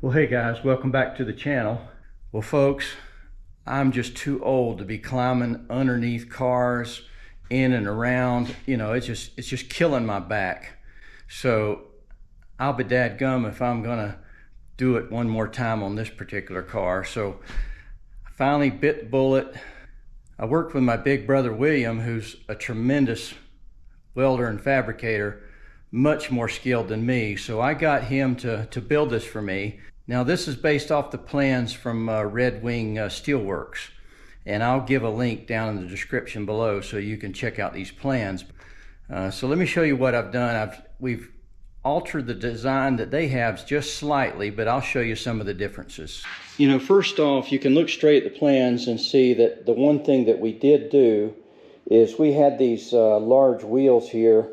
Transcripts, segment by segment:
Well, hey guys, welcome back to the channel. Well folks, I'm just too old to be climbing underneath cars, in and around. You know, it's just killing my back. So I'll be dadgum if I'm gonna do it one more time on this particular car. So I finally bit the bullet. I worked with my big brother William, who's a tremendous welder and fabricator, much more skilled than me. So I got him to build this for me. Now this is based off the plans from Red Wing Steelworks, and I'll give a link down in the description below so you can check out these plans. So let me show you what I've done. We've altered the design that they have just slightly, but I'll show you some of the differences. You know, first off, you can look straight at the plans and see that the one thing that we did do is we had these large wheels here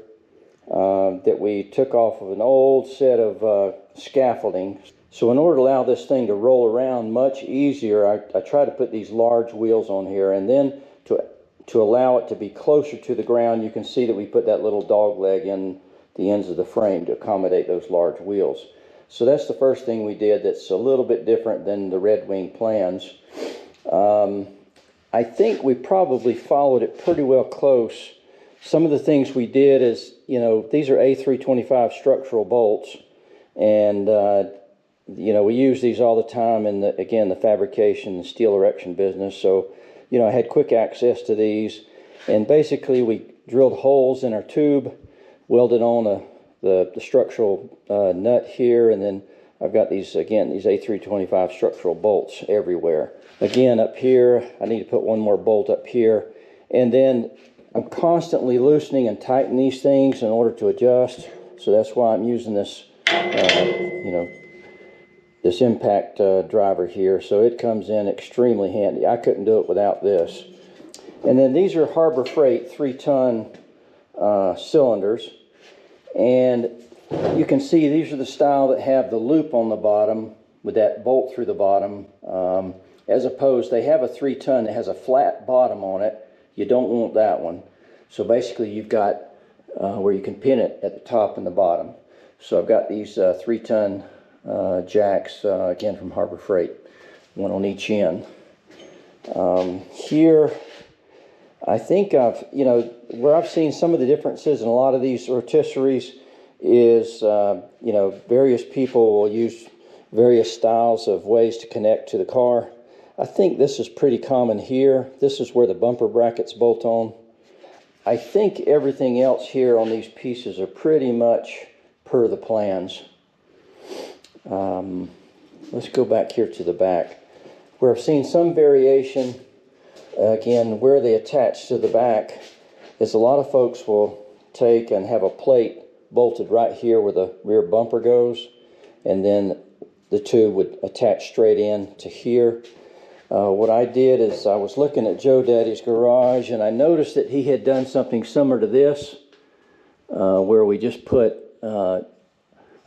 that we took off of an old set of scaffolding. So in order to allow this thing to roll around much easier, I try to put these large wheels on here, and then to allow it to be closer to the ground, you can see that we put that little dog leg in the ends of the frame to accommodate those large wheels. So that's the first thing we did that's a little bit different than the Red Wing plans. I think we probably followed it pretty well close. Some of the things we did is, you know, these are A325 structural bolts, and you know, we use these all the time in the fabrication and steel erection business. So, you know, I had quick access to these, and basically we drilled holes in our tube, welded on the structural nut here, and then I've got these, again, these A325 structural bolts everywhere. Again, up here, I need to put one more bolt up here, and then I'm constantly loosening and tightening these things in order to adjust. So that's why I'm using this, you know, this impact driver here. So it comes in extremely handy. I couldn't do it without this. And then these are Harbor Freight 3-ton cylinders, and you can see these are the style that have the loop on the bottom with that bolt through the bottom, as opposed, they have a 3-ton that has a flat bottom on it. You don't want that one. So basically you've got where you can pin it at the top and the bottom. So I've got these 3-ton jacks, again from Harbor Freight, one on each end. Here, I think you know, where I've seen some of the differences in a lot of these rotisseries is, you know, various people will use various styles of ways to connect to the car. I think this is pretty common here. This is where the bumper brackets bolt on. I think everything else here on these pieces are pretty much per the plans. Let's go back here to the back, where I've seen some variation. Again, where they attach to the back is a lot of folks will take and have a plate bolted right here where the rear bumper goes, and then the tube would attach straight in to here. What I did is I was looking at Joe Daddy's garage, and I noticed that he had done something similar to this, where we just put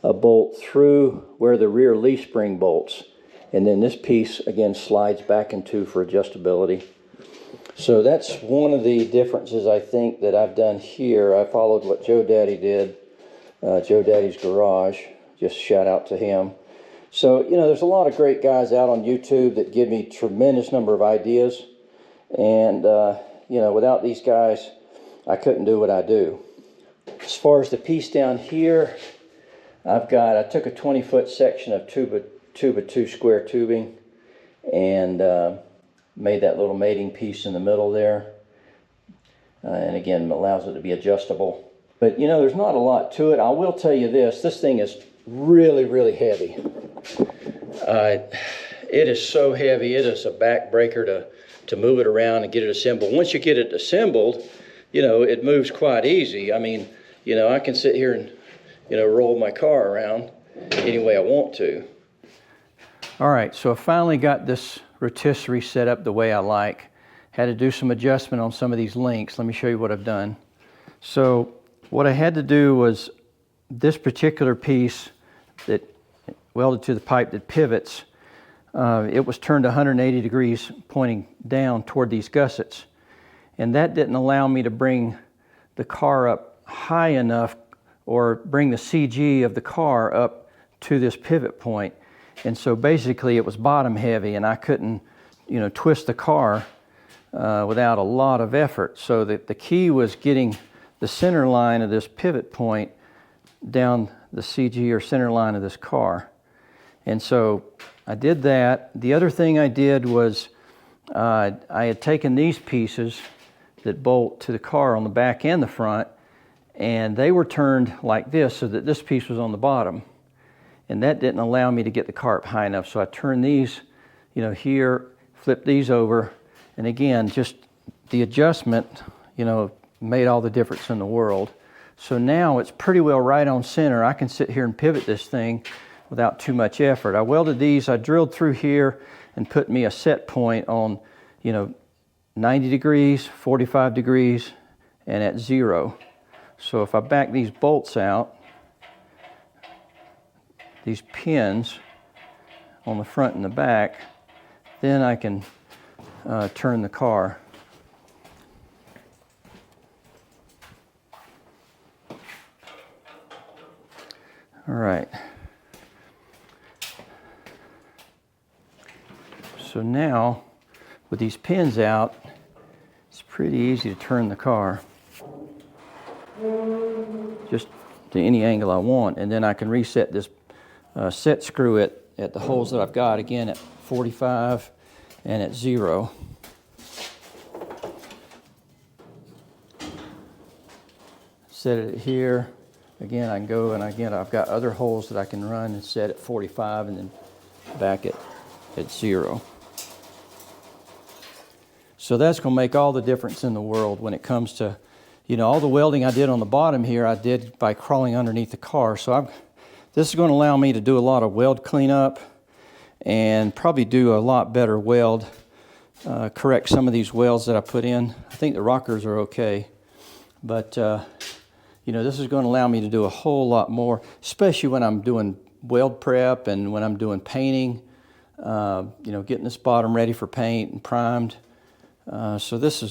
a bolt through where the rear leaf spring bolts, and then this piece again slides back into for adjustability. So that's one of the differences I think that I've done here. I followed what Joe Daddy did, Joe Daddy's garage. Just shout out to him. So, you know, there's a lot of great guys out on YouTube that give me tremendous number of ideas, and you know, without these guys I couldn't do what I do. As far as the piece down here, I took a 20-foot section of 2x2 square tubing and made that little mating piece in the middle there, and again allows it to be adjustable. But you know, there's not a lot to it. I will tell you this thing is really heavy. It is so heavy, it is a backbreaker to move it around and get it assembled. Once you get it assembled, you know, it moves quite easy. I mean, you know, I can sit here and, you know, roll my car around any way I want to. All right, so I finally got this rotisserie set up the way I like. Had to do some adjustment on some of these links. Let me show you what I've done. So what I had to do was this particular piece that welded to the pipe that pivots, it was turned 180 degrees pointing down toward these gussets, and that didn't allow me to bring the car up high enough or bring the CG of the car up to this pivot point. And so basically it was bottom heavy, and I couldn't, you know, twist the car without a lot of effort. So the key was getting the center line of this pivot point down the CG or center line of this car. And so I did that. The other thing I did was I had taken these pieces that bolt to the car on the back and the front, and they were turned like this so that this piece was on the bottom. And that didn't allow me to get the car up high enough. So I turned these, you know, here, flipped these over, and again, just the adjustment, you know, made all the difference in the world. So now it's pretty well right on center. I can sit here and pivot this thing without too much effort. I welded these, I drilled through here and put me a set point on, you know, 90 degrees, 45 degrees, and at 0. So if I back these bolts out, these pins on the front and the back, then I can turn the car. All right. So now, with these pins out, it's pretty easy to turn the car just to any angle I want, and then I can reset this set screw at the holes that I've got, again at 45 and at 0. Set it here. Again, I can go, and again, I've got other holes that I can run and set at 45 and then back at 0. So that's going to make all the difference in the world when it comes to, you know, all the welding I did on the bottom here, I did by crawling underneath the car. So this is going to allow me to do a lot of weld cleanup and probably do a lot better weld, correct some of these welds that I put in. I think the rockers are okay, but you know, this is going to allow me to do a whole lot more, especially when I'm doing weld prep and when I'm doing painting, you know, getting this bottom ready for paint and primed. So this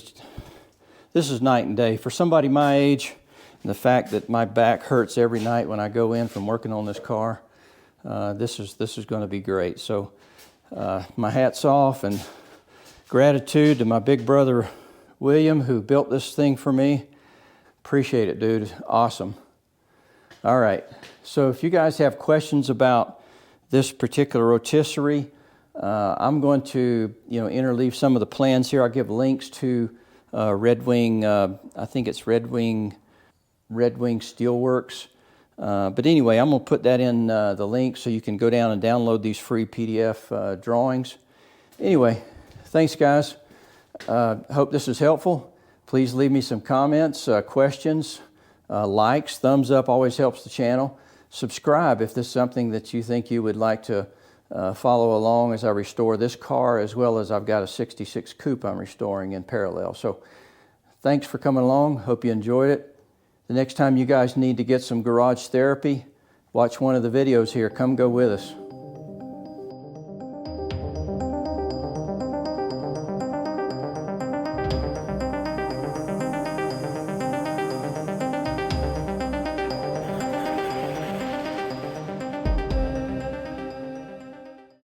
is night and day for somebody my age, and the fact that my back hurts every night when I go in from working on this car. This is going to be great. So my hat's off, and gratitude to my big brother William, who built this thing for me. Appreciate it, dude. Awesome. All right. So if you guys have questions about this particular rotisserie, I'm going to, you know, interleave some of the plans here. I'll give links to Red Wing. I think it's Red Wing Steelworks. But anyway, I'm going to put that in the link so you can go down and download these free PDF drawings. Anyway, thanks, guys. Hope this is helpful. Please leave me some comments, questions, likes, thumbs up always helps the channel. Subscribe if this is something that you think you would like to follow along as I restore this car, as well as I've got a 66 coupe I'm restoring in parallel. So thanks for coming along. Hope you enjoyed it. The next time you guys need to get some garage therapy, watch one of the videos here. Come go with us.